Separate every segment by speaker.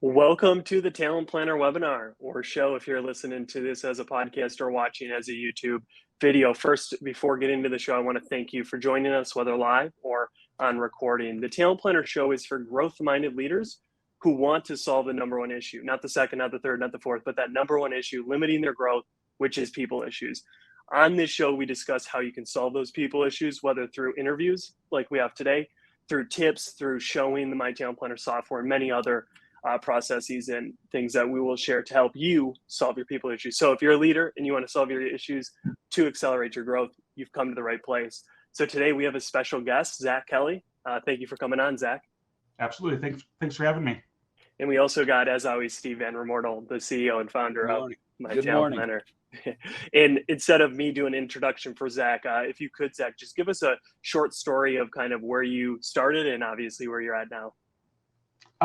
Speaker 1: Welcome to the Talent Planner webinar or show if you're listening to this as a podcast or watching as a YouTube video. First, before getting into the show, I want to thank you for joining us, whether live or on recording. The Talent Planner show is for growth-minded leaders who want to solve the number one issue, not the second, not the third, not the fourth, but that number one issue, limiting their growth, which is people issues. On this show, we discuss how you can solve those people issues, whether through interviews like we have today, through tips, through showing the My Talent Planner software, and many other processes and things that we will share to help you solve your people issues. So if you're a leader and you want to solve your issues to accelerate your growth, you've come to the right place. So today we have a special guest, Zach Kelly. Thank you for coming on, Zach.
Speaker 2: Absolutely. Thanks for having me.
Speaker 1: And we also got, as always, Steve Van Remortel, the CEO and founder of My Talent Planner. And instead of me doing an introduction for Zach, if you could, Zach, just give us a short story of kind of where you started and obviously where you're at now.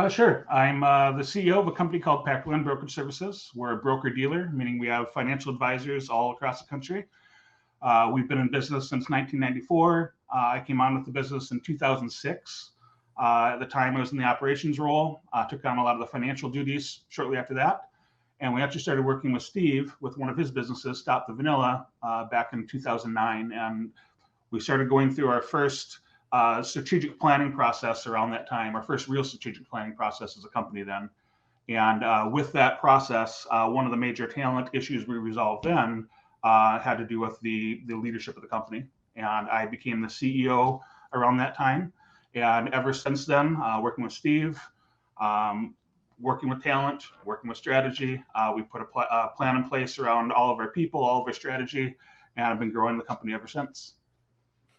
Speaker 2: Sure. I'm the CEO of a company called Packer-Land Brokerage Services. We're a broker-dealer, meaning we have financial advisors all across the country. We've been in business since 1994. I came on with the business in 2006. At the time, I was in the operations role, took on a lot of the financial duties shortly after that. And we actually started working with Steve with one of his businesses, Stop the Vanilla, back in 2009. And we started going through our first strategic planning process around that time, our first real strategic planning process as a company then. And with that process, one of the major talent issues we resolved then had to do with the leadership of the company. And I became the CEO around that time. And ever since then, working with Steve, working with talent, working with strategy, we put a plan in place around all of our people, all of our strategy, and I've been growing the company ever since.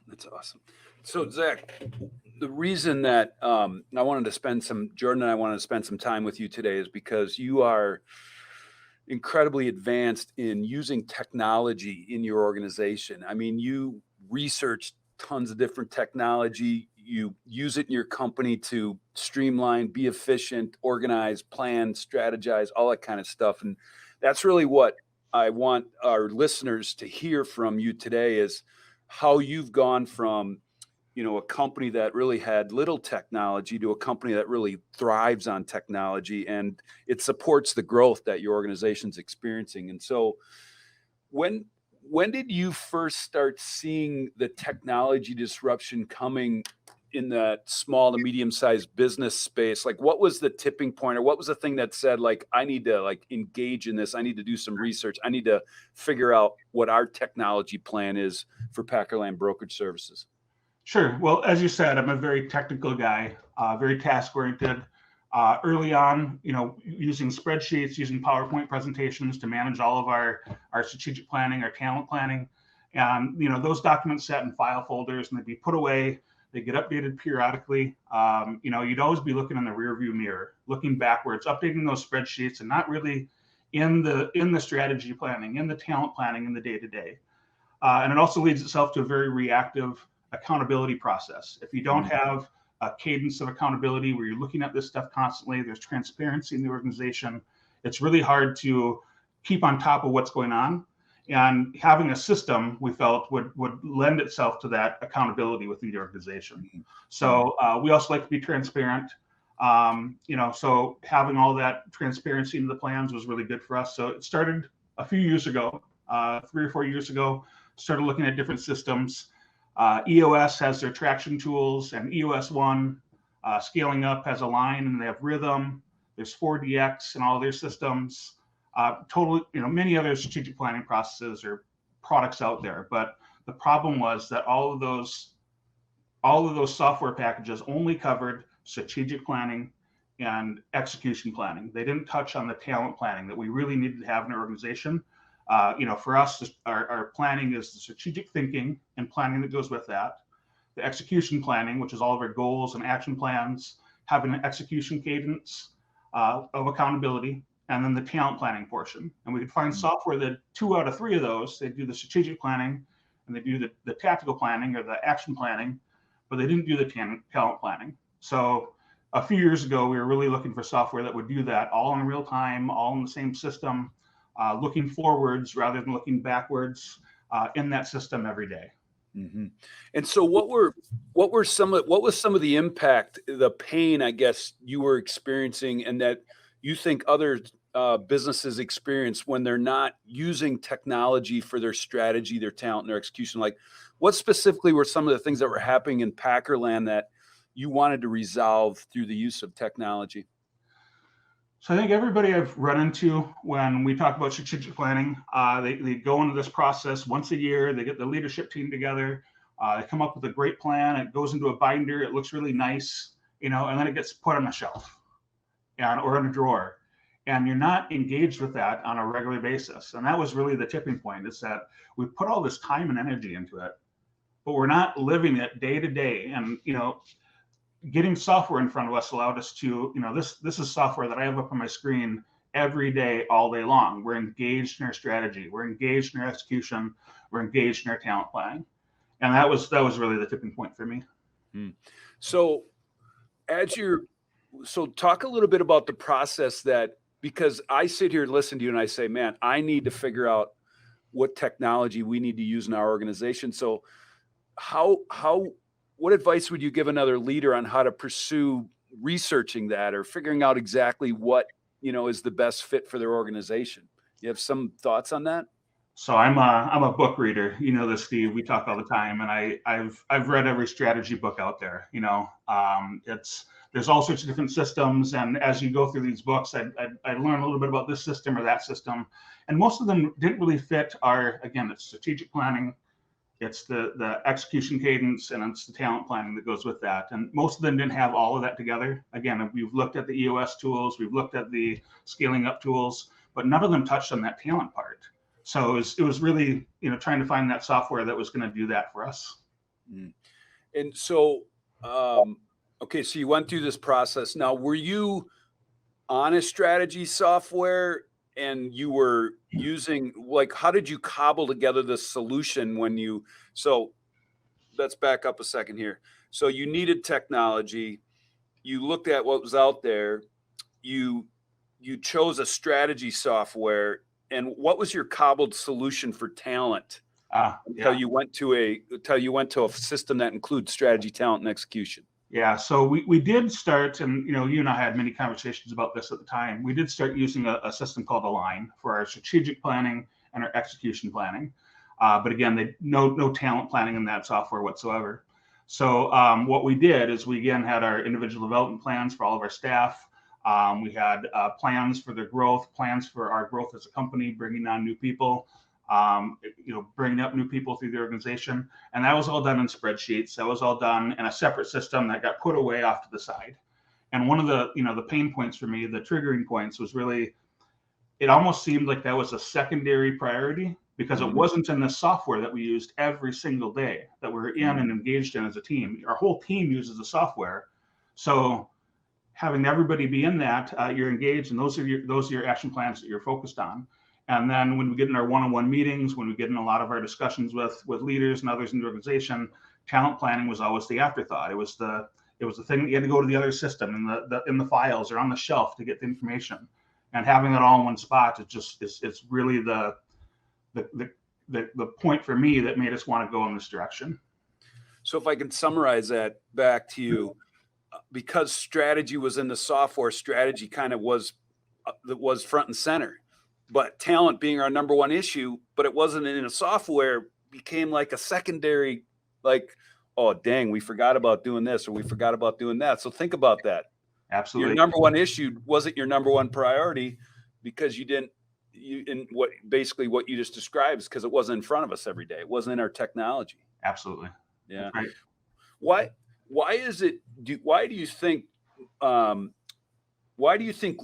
Speaker 3: That's awesome. So Zach, the reason that Jordan and I wanted to spend some time with you today is because you are incredibly advanced in using technology in your organization. I mean, you research tons of different technology. You use it in your company to streamline, be efficient, organize, plan, strategize, all that kind of stuff. And that's really what I want our listeners to hear from you today is how you've gone from a company that really had little technology to a company that really thrives on technology, and it supports the growth that your organization's experiencing. And so when did you first start seeing the technology disruption coming in that small to medium-sized business space? Like, what was the tipping point, or what was the thing that said, like, I need to engage in this. I need to do some research. I need to figure out what our technology plan is for Packer-Land Brokerage Services.
Speaker 2: Sure. Well, as you said, I'm a very technical guy, very task-oriented. Early on, using spreadsheets, using PowerPoint presentations to manage all of our strategic planning, our talent planning. And, those documents sat in file folders and they'd be put away. They get updated periodically. You'd always be looking in the rearview mirror, looking backwards, updating those spreadsheets and not really in the strategy planning, in the talent planning, in the day-to-day. And it also leads itself to a very reactive accountability process. If you don't have a cadence of accountability where you're looking at this stuff constantly, there's transparency in the organization, it's really hard to keep on top of what's going on. And having a system, we felt, would lend itself to that accountability within the organization. So we also like to be transparent. So having all that transparency in the plans was really good for us. So it started a few years ago, 3 or 4 years ago, started looking at different systems. EOS has their traction tools, and EOS One scaling up has Align, and they have Rhythm. There's 4DX and all their systems. Many other strategic planning processes or products out there. But the problem was that all of those software packages only covered strategic planning and execution planning. They didn't touch on the talent planning that we really needed to have in our organization. For us, our planning is the strategic thinking and planning that goes with that. The execution planning, which is all of our goals and action plans, having an execution cadence of accountability, and then the talent planning portion. And we could find software that 2 out of 3 of those, they do the strategic planning and they do the tactical planning or the action planning, but they didn't do the talent planning. So a few years ago, we were really looking for software that would do that all in real time, all in the same system, looking forwards rather than looking backwards in that system every day.
Speaker 3: Mm-hmm. And so what was some of the impact, the pain, I guess, you were experiencing, and that you think other businesses experience when they're not using technology for their strategy, their talent, and their execution? Like, what specifically were some of the things that were happening in Packerland that you wanted to resolve through the use of technology?
Speaker 2: So I think everybody I've run into when we talk about strategic planning, they go into this process once a year. They get the leadership team together. They come up with a great plan. It goes into a binder. It looks really nice, and then it gets put on a shelf or in a drawer. And you're not engaged with that on a regular basis. And that was really the tipping point, is that we put all this time and energy into it, but we're not living it day to day. And, getting software in front of us allowed us to, this is software that I have up on my screen every day, all day long. We're engaged in our strategy. We're engaged in our execution. We're engaged in our talent planning. And that was really the tipping point for me.
Speaker 3: So talk a little bit about the process because I sit here and listen to you and I say, man, I need to figure out what technology we need to use in our organization. So what advice would you give another leader on how to pursue researching that or figuring out exactly what, is the best fit for their organization? You have some thoughts on that?
Speaker 2: So I'm a book reader. You know this, Steve. We talk all the time, and I've read every strategy book out there. There's all sorts of different systems, and as you go through these books, I learn a little bit about this system or that system, and most of them didn't really fit it's strategic planning, it's the execution cadence, and it's the talent planning that goes with that. And most of them didn't have all of that together. Again, we've looked at the EOS tools, we've looked at the scaling up tools, but none of them touched on that talent part. So it was really, trying to find that software that was going to do that for us.
Speaker 3: And so, okay, so you went through this process. Now, were you on a strategy software and you were using, how did you cobble together the solution so let's back up a second here. So you needed technology, you looked at what was out there, you chose a strategy software, and what was your cobbled solution for talent? Until you went to a system that includes strategy, talent, and execution.
Speaker 2: Yeah, so we did start, and you and I had many conversations about this at the time. We did start using a system called Align for our strategic planning and our execution planning. But again, no talent planning in that software whatsoever. So what we did is we again had our individual development plans for all of our staff. We had plans for their growth, plans for our growth as a company, bringing on new people. Bringing up new people through the organization. And that was all done in spreadsheets. That was all done in a separate system that got put away off to the side. And one of the pain points for me, the triggering points, was really, it almost seemed like that was a secondary priority because it wasn't in the software that we used every single day that we're in and engaged in as a team. Our whole team uses the software. So having everybody be in that, you're engaged, and those are your action plans that you're focused on. And then when we get in our one-on-one meetings, when we get in a lot of our discussions with leaders and others in the organization, talent planning was always the afterthought. It was the thing that you had to go to the other system in the files or on the shelf to get the information. And having it all in one spot, it's really the point for me that made us want to go in this direction.
Speaker 3: So if I can summarize that back to you, because strategy was in the software, strategy kind of was front and center. But talent being our number one issue, but it wasn't in a software, became like a secondary, oh, dang, we forgot about doing this or we forgot about doing that. So think about that.
Speaker 2: Absolutely.
Speaker 3: Your number one issue wasn't your number one priority because basically what you just described is because it wasn't in front of us every day. It wasn't in our technology.
Speaker 2: Absolutely.
Speaker 3: Yeah.
Speaker 2: Right.
Speaker 3: Why do you think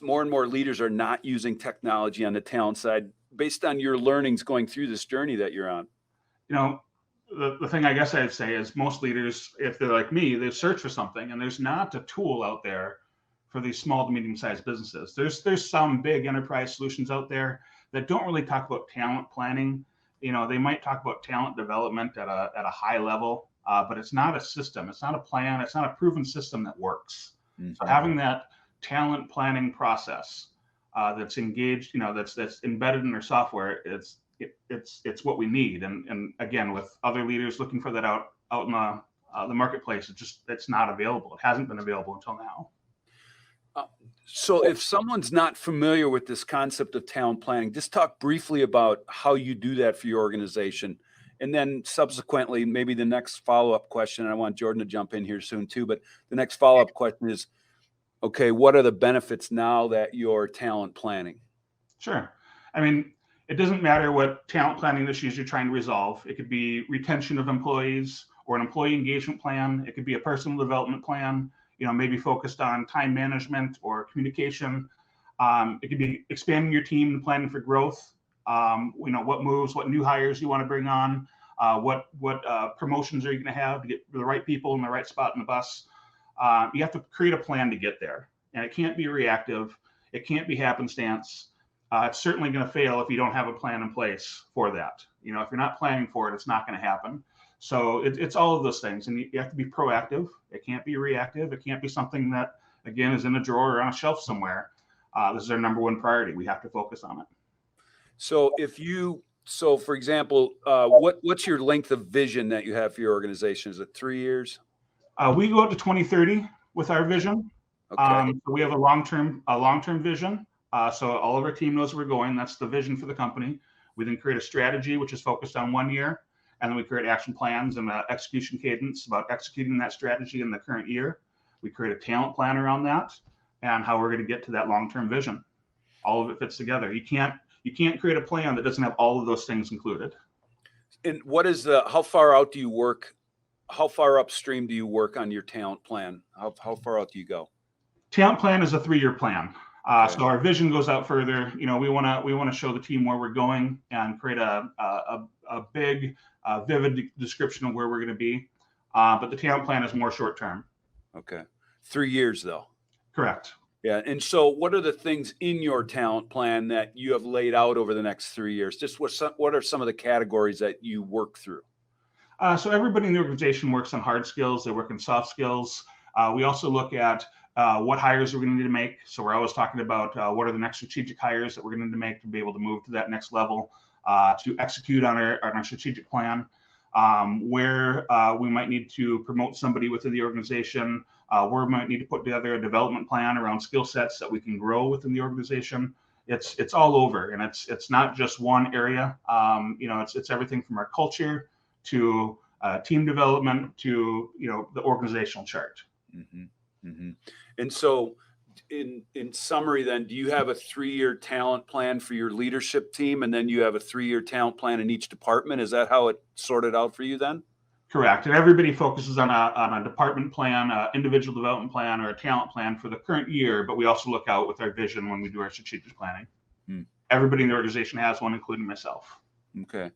Speaker 3: more and more leaders are not using technology on the talent side based on your learnings going through this journey that you're on?
Speaker 2: The thing I guess I'd say is most leaders, if they're like me, they search for something, and there's not a tool out there for these small to medium-sized businesses. There's some big enterprise solutions out there that don't really talk about talent planning. They might talk about talent development at a high level, but it's not a system. It's not a plan. It's not a proven system that works. Mm-hmm. So having that talent planning process that's engaged, that's embedded in their software, it's what we need. And again, with other leaders looking for that out in the marketplace, it's not available. It hasn't been available until now.
Speaker 3: So if someone's not familiar with this concept of talent planning, just talk briefly about how you do that for your organization. And then subsequently, maybe the next follow-up question, and I want Jordan to jump in here soon too, but the next follow-up question is, okay, what are the benefits now that you're talent planning?
Speaker 2: Sure. I mean, it doesn't matter what talent planning issues you're trying to resolve. It could be retention of employees or an employee engagement plan. It could be a personal development plan, maybe focused on time management or communication. It could be expanding your team and planning for growth. What moves, what new hires you want to bring on, what promotions are you going to have to get the right people in the right spot in the bus. You have to create a plan to get there, and it can't be reactive. It can't be happenstance. It's certainly going to fail if you don't have a plan in place for that. If you're not planning for it, it's not going to happen. So it's all of those things, and you have to be proactive. It can't be reactive. It can't be something that, again, is in a drawer or on a shelf somewhere. This is our number one priority. We have to focus on it.
Speaker 3: So for example, what's your length of vision that you have for your organization? Is it 3 years?
Speaker 2: We go up to 2030 with our vision.
Speaker 3: Okay.
Speaker 2: So we have a long-term vision. So all of our team knows where we're going. That's the vision for the company. We then create a strategy, which is focused on 1 year. And then we create action plans and execution cadence about executing that strategy in the current year. We create a talent plan around that and how we're going to get to that long-term vision. All of it fits together. You can't create a plan that doesn't have all of those things included.
Speaker 3: And how far out do you work? How far upstream do you work on your talent plan? How far out do you go?
Speaker 2: Talent plan is a 3-year plan.
Speaker 3: Okay.
Speaker 2: So our vision goes out further. We want to show the team where we're going and create a big, vivid description of where we're going to be. But the talent plan is more short term.
Speaker 3: Okay. 3 years though.
Speaker 2: Correct.
Speaker 3: Yeah. And so what are the things in your talent plan that you have laid out over the next 3 years? Just what are some of the categories that you work through?
Speaker 2: So everybody in the organization works on hard skills. They work on soft skills. We also look at what hires are we going to need to make. So we're always talking about what are the next strategic hires that we're going to need to make to be able to move to that next level, to execute on our strategic plan, where we might need to promote somebody within the organization, where we might need to put together a development plan around skill sets that we can grow within the organization. It's all over, and it's not just one area. It's everything from our culture to team development to the organizational chart.
Speaker 3: Mm-hmm. Mm-hmm. And so in summary then, do you have a 3-year talent plan for your leadership team, and then you have a 3-year talent plan in each department? Is that how it sorted out for you then?
Speaker 2: Correct. And everybody focuses on a department plan, individual development plan, or a talent plan for the current year, but we also look out with our vision when we do our strategic planning. Everybody in the organization has one, including myself.
Speaker 3: Okay.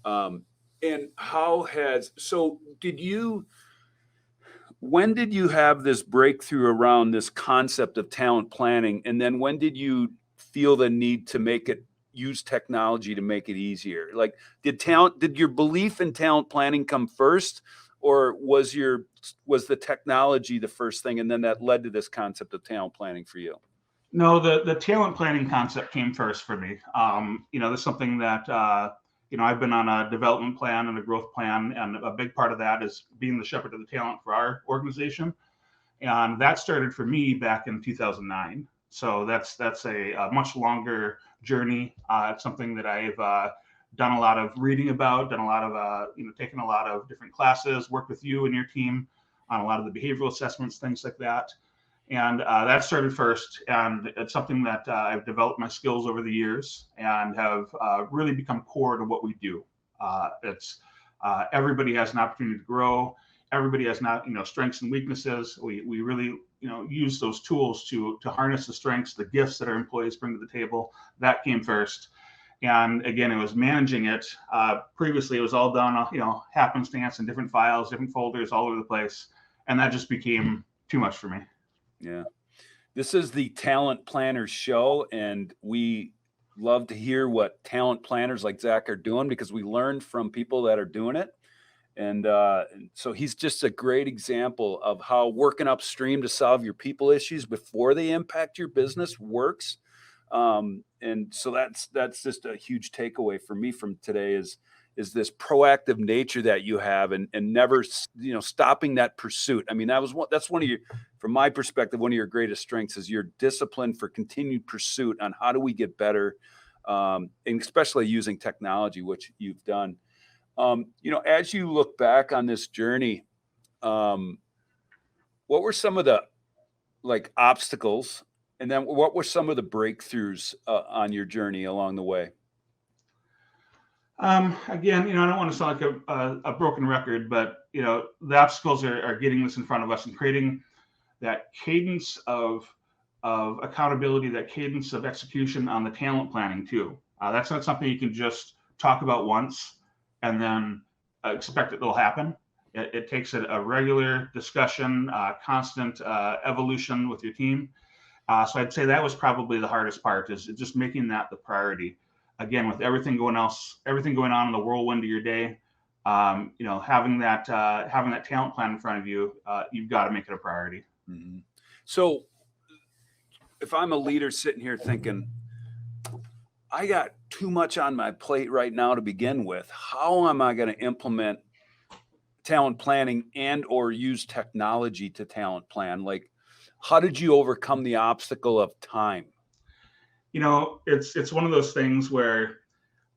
Speaker 3: And when did you have this breakthrough around this concept of talent planning? And then when did you feel the need to use technology to make it easier? Like, did your belief in talent planning come first, or was the technology the first thing, and then that led to this concept of talent planning for you?
Speaker 2: No, the talent planning concept came first for me. There's something that I've been on a development plan and a growth plan, and a big part of that is being the shepherd of the talent for our organization. And that started for me back in 2009. So that's a much longer journey. It's something that I've done a lot of reading about, done a lot of, taken a lot of different classes, worked with you and your team on a lot of the behavioral assessments, things like that. And that started first, and it's something that I've developed my skills over the years and have really become core to what we do. It's everybody has an opportunity to grow. Everybody has strengths and weaknesses. We really use those tools to harness the strengths, the gifts that our employees bring to the table. That came first, and again, it was managing it. Previously, it was all done happenstance in different files, different folders, all over the place, and that just became too much for me.
Speaker 3: Yeah. This is the Talent Planners Show, and we love to hear what talent planners like Zach are doing, because we learned from people that are doing it. And so he's just a great example of how working upstream to solve your people issues before they impact your business works. And so that's just a huge takeaway for me from today is is this proactive nature that you have, and never, stopping that pursuit. I mean, that's one of your, from my perspective, one of your greatest strengths is your discipline for continued pursuit on how do we get better, and especially using technology, which you've done. As you look back on this journey, what were some of the obstacles, and then what were some of the breakthroughs on your journey along the way?
Speaker 2: Again, I don't want to sound like a broken record, but the obstacles are getting this in front of us and creating that cadence of accountability, that cadence of execution on the talent planning too. That's not something you can just talk about once and then expect it'll happen. It takes a regular discussion, constant evolution with your team. So I'd say that was probably the hardest part, is just making that the priority. Again, with everything going on in the whirlwind of your day, having that talent plan in front of you, you've got to make it a priority.
Speaker 3: Mm-hmm. So if I'm a leader sitting here thinking, I got too much on my plate right now to begin with, how am I going to implement talent planning and or use technology to talent plan? Like, how did you overcome the obstacle of time?
Speaker 2: It's one of those things where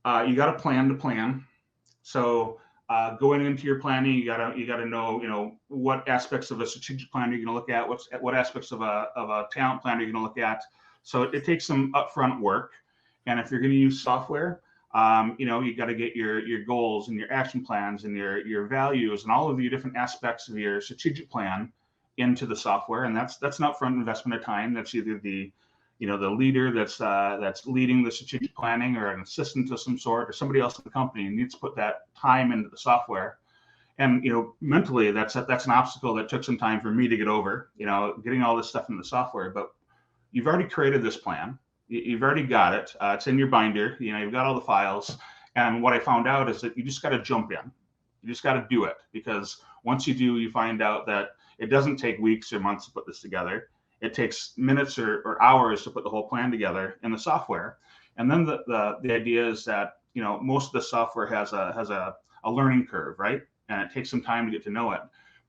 Speaker 2: you got to plan to plan. So going into your planning, you gotta know what aspects of a strategic plan you're going to look at, what aspects of a talent plan you're going to look at. So it takes some upfront work. And if you're going to use software, you got to get your goals and your action plans and your values and all of your different aspects of your strategic plan into the software. And that's an upfront investment of time. That's either the leader that's leading the strategic planning, or an assistant of some sort, or somebody else in the company needs to put that time into the software. And mentally, that's an obstacle that took some time for me to get over. Getting all this stuff in the software, but you've already created this plan. You've already got it. It's in your binder. You've got all the files. And what I found out is that you just got to jump in. You just got to do it, because once you do, you find out that it doesn't take weeks or months to put this together. It takes minutes or hours to put the whole plan together in the software. And then the idea is that most of the software has a learning curve, right? And it takes some time to get to know it.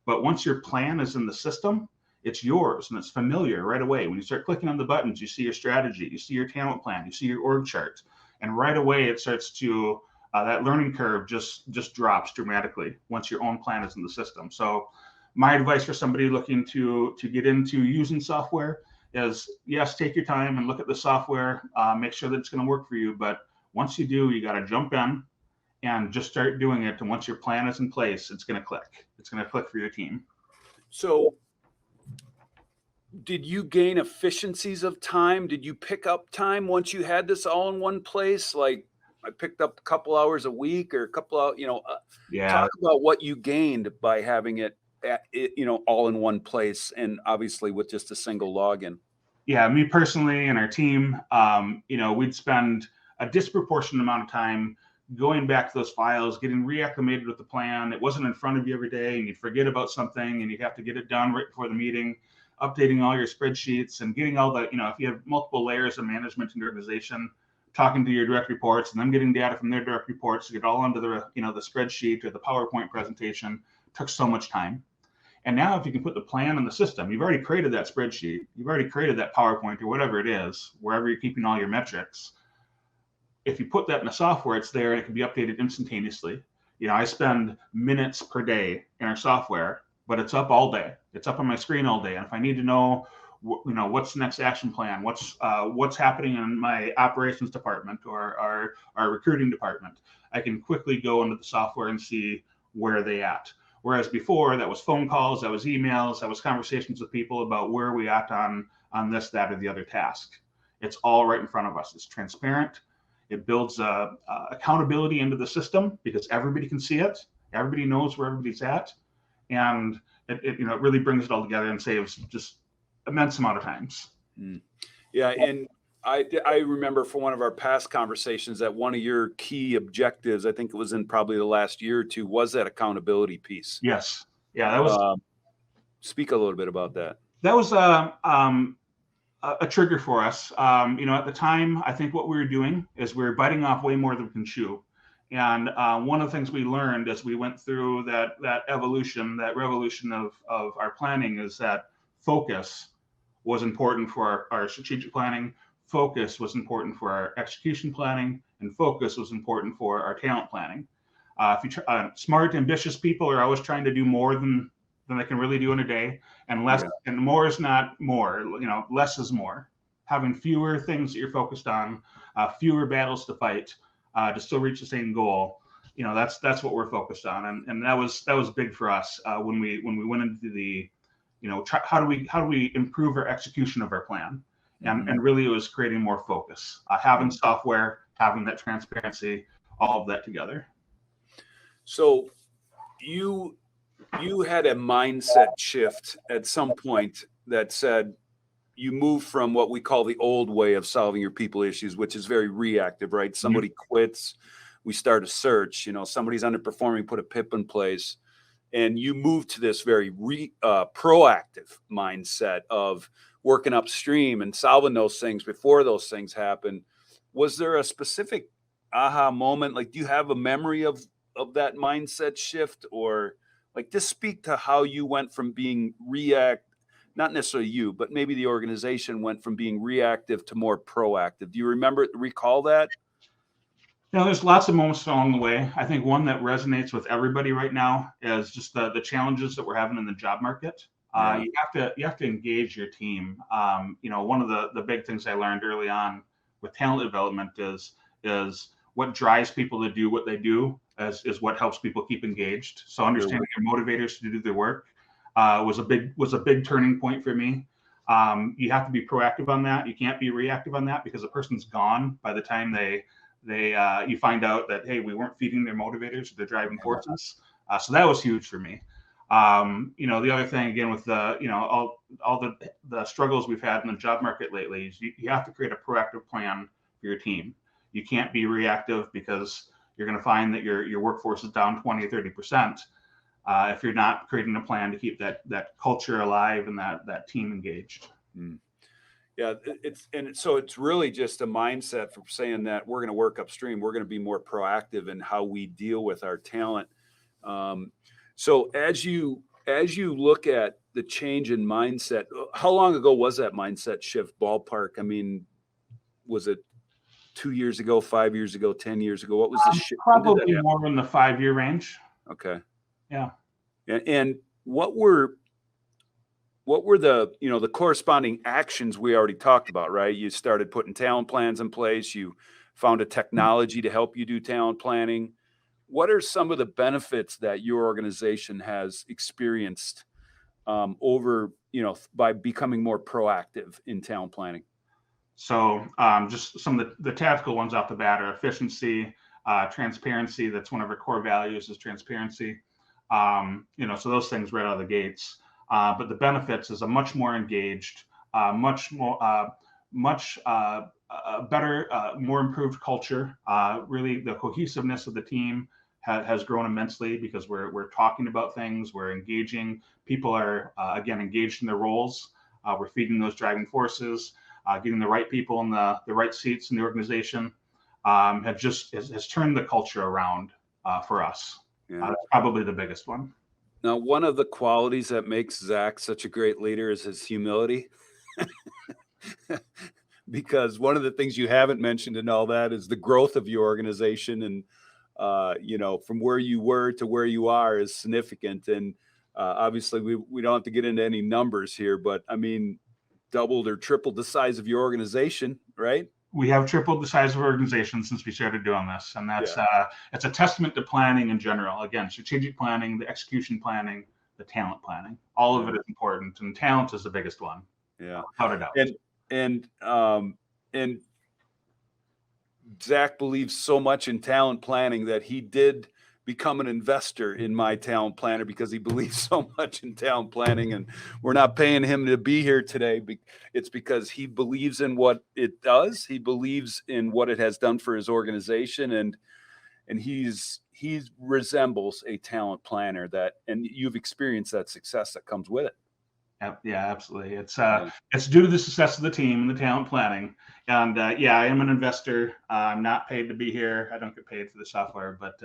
Speaker 2: But once your plan is in the system, it's yours and it's familiar right away. When you start clicking on the buttons, you see your strategy, you see your talent plan, you see your org chart, and right away it starts to that learning curve just drops dramatically once your own plan is in the system. So my advice for somebody looking to get into using software is, yes, take your time and look at the software, make sure that it's going to work for you. But once you do, you got to jump in and just start doing it. And once your plan is in place, it's going to click. It's going to click for your team.
Speaker 3: So did you gain efficiencies of time? Did you pick up time once you had this all in one place? Like, I picked up a couple hours a week or a couple hours, talk about what you gained by having it all in one place, and obviously with just a single login.
Speaker 2: Yeah, me personally and our team, we'd spend a disproportionate amount of time going back to those files, getting reacclimated with the plan. It wasn't in front of you every day, and you'd forget about something and you'd have to get it done right before the meeting, updating all your spreadsheets and getting all the, if you have multiple layers of management in your organization, talking to your direct reports and them getting data from their direct reports to get all onto the spreadsheet or the PowerPoint presentation took so much time. And now if you can put the plan in the system, you've already created that spreadsheet, you've already created that PowerPoint or whatever it is, wherever you're keeping all your metrics. If you put that in the software, it's there and it can be updated instantaneously. I spend minutes per day in our software, but it's up all day. It's up on my screen all day. And if I need to know, what's the next action plan, what's happening in my operations department or our recruiting department, I can quickly go into the software and see where they at. Whereas before, that was phone calls, that was emails, that was conversations with people about where we at on this, that, or the other task. It's all right in front of us. It's transparent. It builds accountability into the system because everybody can see it. Everybody knows where everybody's at. And it really brings it all together and saves just immense amount of times.
Speaker 3: Yeah. And I remember from one of our past conversations that one of your key objectives, I think it was in probably the last year or two, was that accountability piece.
Speaker 2: Yes. Yeah. That was,
Speaker 3: speak a little bit about that.
Speaker 2: That was a trigger for us. At the time, I think what we were doing is we were biting off way more than we can chew. And one of the things we learned as we went through that revolution of our planning is that focus was important for our strategic planning. Focus was important for our execution planning, and focus was important for our talent planning. Smart, ambitious people are always trying to do more than they can really do in a day, and less and more is not more. Less is more. Having fewer things that you're focused on, fewer battles to fight, to still reach the same goal. That's what we're focused on, and that was big for us when we went into the, how do we improve our execution of our plan, and really it was creating more focus, having software, having that transparency, all of that together.
Speaker 3: So you had a mindset shift at some point that said you move from what we call the old way of solving your people issues, which is very reactive, right? Somebody quits, we start a search, somebody's underperforming, put a PIP in place, and you move to this very proactive mindset of working upstream and solving those things before those things happen. Was there a specific aha moment? Like, do you have a memory of that mindset shift, or like just speak to how you went from being not necessarily you, but maybe the organization went from being reactive to more proactive. Do you recall that?
Speaker 2: There's lots of moments along the way. I think one that resonates with everybody right now is just the challenges that we're having in the job market. You have to engage your team. One of the big things I learned early on with talent development is what drives people to do what they do is what helps people keep engaged. So understanding your motivators to do their work was a big turning point for me. You have to be proactive on that. You can't be reactive on that, because the person's gone by the time you find out that, hey, we weren't feeding their motivators or their driving forces. So that was huge for me. The other thing, again, with all the struggles we've had in the job market lately, is you have to create a proactive plan for your team. You can't be reactive, because you're going to find that your workforce is down 20 or 30% if you're not creating a plan to keep that culture alive and that team engaged.
Speaker 3: Yeah, it's really just a mindset for saying that we're going to work upstream. We're going to be more proactive in how we deal with our talent. So as you look at the change in mindset, how long ago was that mindset shift, ballpark? I mean, was it 2 years ago, 5 years ago, 10 years ago? What was the shift?
Speaker 2: Probably more in the 5-year range.
Speaker 3: Okay.
Speaker 2: Yeah.
Speaker 3: And what were the, the corresponding actions we already talked about, right? You started putting talent plans in place. You found a technology to help you do talent planning. What are some of the benefits that your organization has experienced over, by becoming more proactive in talent planning?
Speaker 2: So just some of the tactical ones off the bat are efficiency, transparency. That's one of our core values, is transparency. So those things right out of the gates. But the benefits is a much more engaged, much better, more improved culture. Really, the cohesiveness of the team has grown immensely, because we're talking about things, we're engaging. People are again engaged in their roles. We're feeding those driving forces, getting the right people in the right seats in the organization. Has turned the culture around for us. That's probably the biggest one.
Speaker 3: Now, one of the qualities that makes Zach such a great leader is his humility. Because one of the things you haven't mentioned in all that is the growth of your organization, and from where you were to where you are is significant. And obviously we don't have to get into any numbers here, but I mean, doubled or tripled the size of your organization, right?
Speaker 2: We have tripled the size of our organization since we started doing this, and that's it's a testament to planning in general. Again, strategic planning, the execution planning, the talent planning, all of it is important, and talent is the biggest one.
Speaker 3: Yeah,
Speaker 2: without a doubt.
Speaker 3: And Zach believes so much in talent planning that he did become an investor in My Talent Planner, because he believes so much in talent planning, and we're not paying him to be here today. It's because he believes in what it does. He believes in what it has done for his organization, and he resembles a talent planner and you've experienced that success that comes with it.
Speaker 2: Yeah, absolutely. It's
Speaker 3: Yeah.
Speaker 2: it's due to the success of the team and the talent planning. And yeah, I am an investor. I'm not paid to be here. I don't get paid for the software, but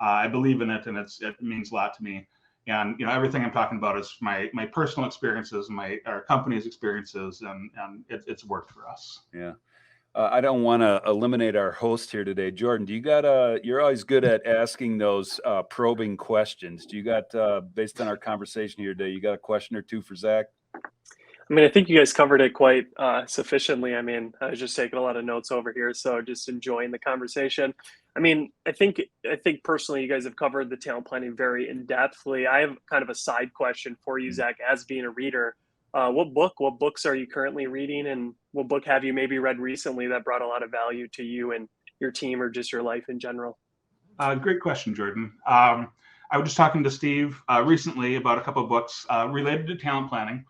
Speaker 2: I believe in it, and it means a lot to me. And everything I'm talking about is my personal experiences, our company's experiences, and it's worked for us.
Speaker 3: Yeah. I don't want to eliminate our host here today. Jordan, do you got you're always good at asking those probing questions. Do you got, based on our conversation here today, you got a question or two for Zach?
Speaker 1: I mean, I think you guys covered it quite sufficiently. I mean, I was just taking a lot of notes over here, so just enjoying the conversation. I mean, I think personally, you guys have covered the talent planning very in depthly. I have kind of a side question for you, Zach, as being a reader. What books are you currently reading, and what book have you maybe read recently that brought a lot of value to you and your team, or just your life in general?
Speaker 2: Great question, Jordan. I was just talking to Steve recently about a couple of books related to talent planning.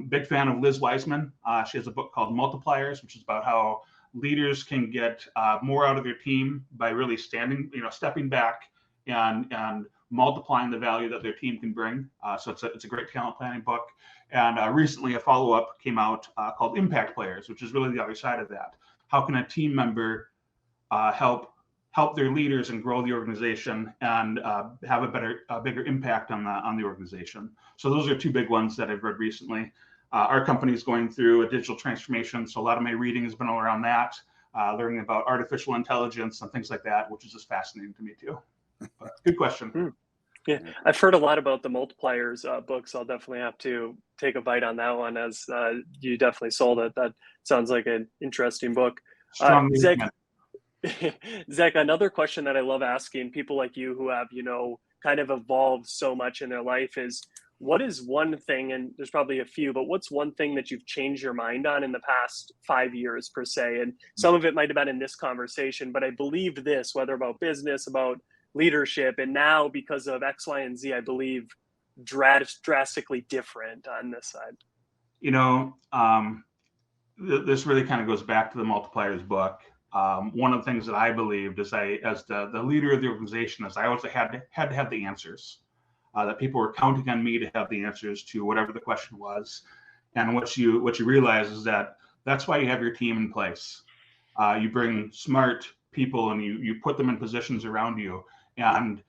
Speaker 2: Big fan of Liz Wiseman. She has a book called Multipliers, which is about how leaders can get more out of their team by really stepping back and multiplying the value that their team can bring. So it's a great talent planning book. And recently, a follow up came out called Impact Players, which is really the other side of that. How can a team member help their leaders and grow the organization and have a bigger impact on the organization? So those are two big ones that I've read recently. Our company is going through a digital transformation, so a lot of my reading has been around that, learning about artificial intelligence and things like that, which is just fascinating to me too. But good question.
Speaker 1: Yeah, I've heard a lot about the Multipliers books. I'll definitely have to take a bite on that one, as you definitely sold it. That sounds like an interesting book.
Speaker 2: Strongly
Speaker 1: Zach,
Speaker 2: recommend.
Speaker 1: Zach, another question that I love asking people like you who have, kind of evolved so much in their life is, what is one thing, and there's probably a few, but what's one thing that you've changed your mind on in the past 5 years per se? And some of it might have been in this conversation, but I believe this, whether about business, about leadership, and now because of X, Y, and Z, I believe drastically different on this side.
Speaker 2: This really kind of goes back to the Multipliers book. One of the things that I believed as the leader of the organization, is I always had to have the answers. That people were counting on me to have the answers to whatever the question was. And what you realize is that that's why you have your team in place. You bring smart people and you put them in positions around you, and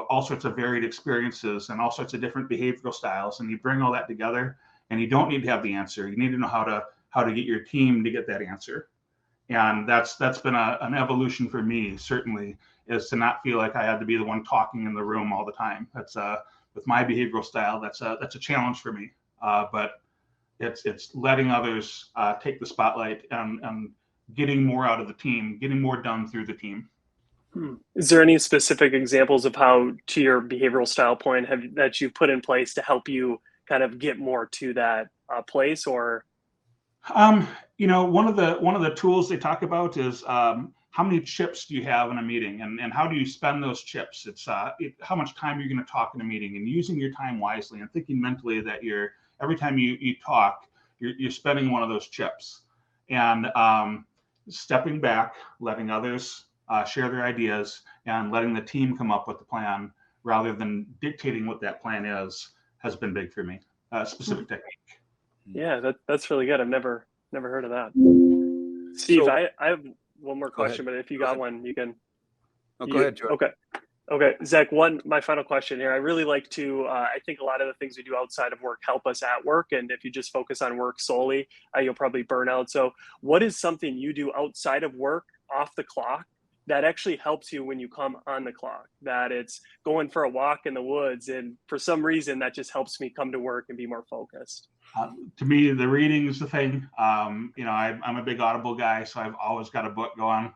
Speaker 2: all sorts of varied experiences and all sorts of different behavioral styles, and you bring all that together. And you don't need to have the answer. You need to know how to get your team to get that answer. And that's been an evolution for me, certainly, is to not feel like I had to be the one talking in the room all the time. That's with my behavioral style, that's a challenge for me. But it's letting others take the spotlight and getting more out of the team, getting more done through the team.
Speaker 1: Is there any specific examples of how, to your behavioral style point, that you've put in place to help you kind of get more to that place? Or
Speaker 2: one of the tools they talk about is how many chips do you have in a meeting, and how do you spend those chips? It's how much time you're going to talk in a meeting, and using your time wisely, and thinking mentally that every time you talk, you're spending one of those chips, and stepping back, letting others share their ideas, and letting the team come up with the plan rather than dictating what that plan is, has been big for me. Specific technique.
Speaker 1: Yeah, that's really good. I've never heard of that. Steve,
Speaker 3: So-
Speaker 1: I have one more question, but if you got one, you can.
Speaker 3: Go ahead, Jordan.
Speaker 1: Okay, Zach. My final question here. I really like to. I think a lot of the things we do outside of work help us at work, and if you just focus on work solely, you'll probably burn out. So, what is something you do outside of work, off the clock, that actually helps you when you come on the clock? That it's going for a walk in the woods, and for some reason that just helps me come to work and be more focused.
Speaker 2: To me, the reading is the thing. I'm a big Audible guy, so I've always got a book going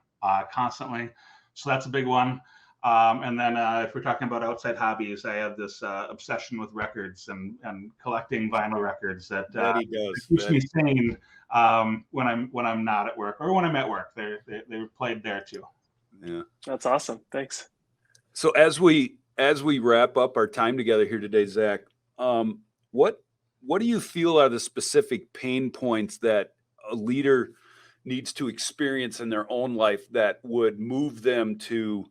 Speaker 2: constantly. So that's a big one. And then if we're talking about outside hobbies, I have this obsession with records and collecting vinyl records that
Speaker 3: he does.
Speaker 2: keeps me sane when I'm not at work, or when I'm at work. They're played there too.
Speaker 3: Yeah,
Speaker 1: That's awesome. Thanks.
Speaker 3: So as we wrap up our time together here today, Zach, what do you feel are the specific pain points that a leader needs to experience in their own life that would move them to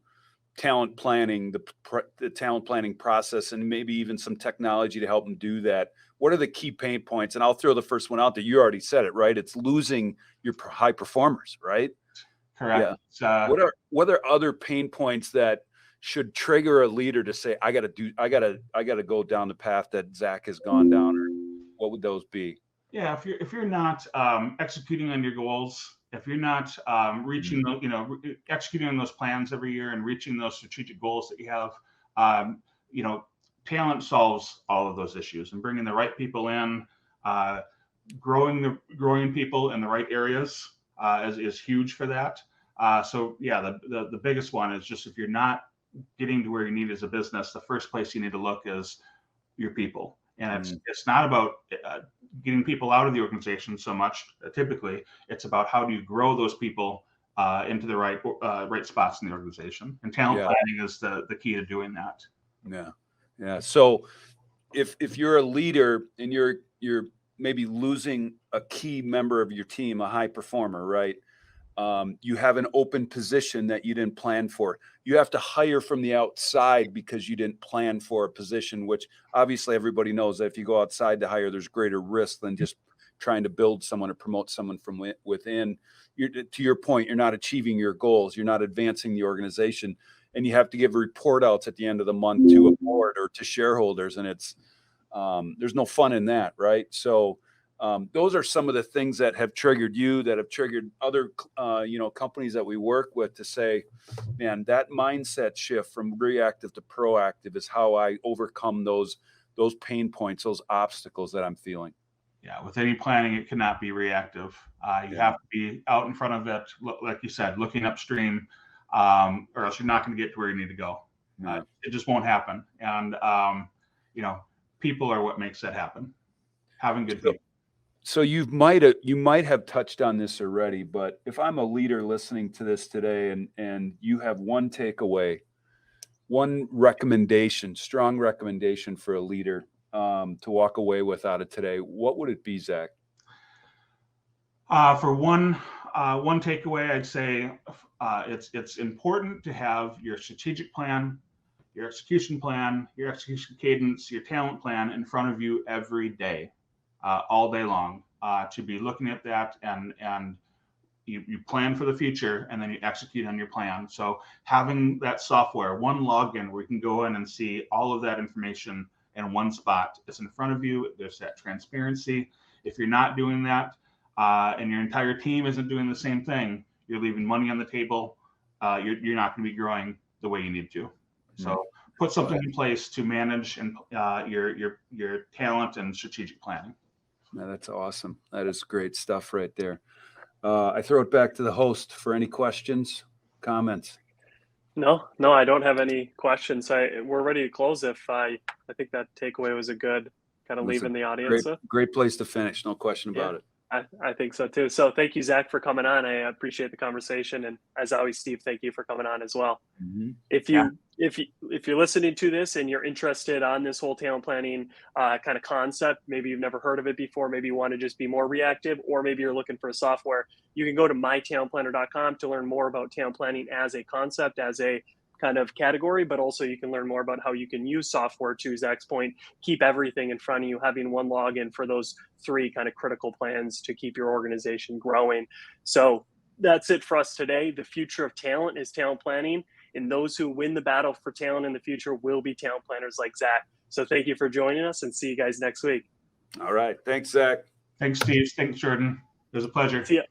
Speaker 3: talent planning, the talent planning process, and maybe even some technology to help them do that? what are the key pain points? And I'll throw the first one out there. You already said it, right? It's losing your high performers, right?
Speaker 2: Correct.
Speaker 3: Yeah. What are other pain points that should trigger a leader to say, I gotta go down the path that Zach has gone down? Or what would those be?
Speaker 2: Yeah, if you're not executing on your goals, if you're not reaching, executing on those plans every year and reaching those strategic goals that you have, talent solves all of those issues, and bringing the right people in, growing people in the right areas is huge for that. So yeah, the biggest one is just, if you're not getting to where you need as a business, the first place you need to look is your people. And it's not about getting people out of the organization so much. Typically, it's about how do you grow those people into the right spots in the organization. And talent planning is the key to doing that.
Speaker 3: Yeah. So if you're a leader and you're maybe losing a key member of your team, a high performer, right? You have an open position that you didn't plan for. You have to hire from the outside because you didn't plan for a position, which obviously everybody knows that if you go outside to hire, there's greater risk than just trying to build someone or promote someone from within. To your point, you're not achieving your goals. You're not advancing the organization, and you have to give report outs at the end of the month to a board or to shareholders. And it's there's no fun in that, right? So those are some of the things that have triggered you, that have triggered other, companies that we work with to say, man, that mindset shift from reactive to proactive is how I overcome those pain points, those obstacles that I'm feeling.
Speaker 2: Yeah, with any planning, it cannot be reactive. You have to be out in front of it, like you said, looking upstream, or else you're not going to get to where you need to go. It just won't happen. And, people are what makes that happen. Having good people.
Speaker 3: So you might have touched on this already, but if I'm a leader listening to this today and you have one takeaway, one recommendation, strong recommendation for a leader to walk away with out of today, what would it be, Zach?
Speaker 2: For one takeaway, I'd say it's important to have your strategic plan, your execution cadence, your talent plan in front of you every day. All day long, to be looking at that, and you plan for the future, and then you execute on your plan. So having that software, one login where you can go in and see all of that information in one spot, it's in front of you. There's that transparency. If you're not doing that, and your entire team isn't doing the same thing, you're leaving money on the table. You're not going to be growing the way you need to. So put something in place to manage and your talent and strategic planning.
Speaker 3: No, that's awesome. That is great stuff right there. I throw it back to the host for any questions, comments.
Speaker 1: No, I don't have any questions. We're ready to close. I think that takeaway was a good kind of leaving the audience.
Speaker 3: Great place to finish. No question about it.
Speaker 1: I think so too. So thank you, Zach, for coming on. I appreciate the conversation, and as always, Steve, thank you for coming on as well.
Speaker 3: Mm-hmm.
Speaker 1: If you're listening to this and you're interested on this whole talent planning kind of concept, maybe you've never heard of it before, maybe you want to just be more reactive, or maybe you're looking for a software, you can go to mytalentplanner.com to learn more about talent planning as a concept, as a kind of category, but also you can learn more about how you can use software, to Zach's point, keep everything in front of you, having one login for those three kind of critical plans to keep your organization growing. So that's it for us today. The future of talent is talent planning, and those who win the battle for talent in the future will be talent planners like Zach. So thank you for joining us, and see you guys next week.
Speaker 3: All right. Thanks, Zach.
Speaker 2: Thanks, Steve. Thanks, Jordan. It was a pleasure.
Speaker 1: See ya.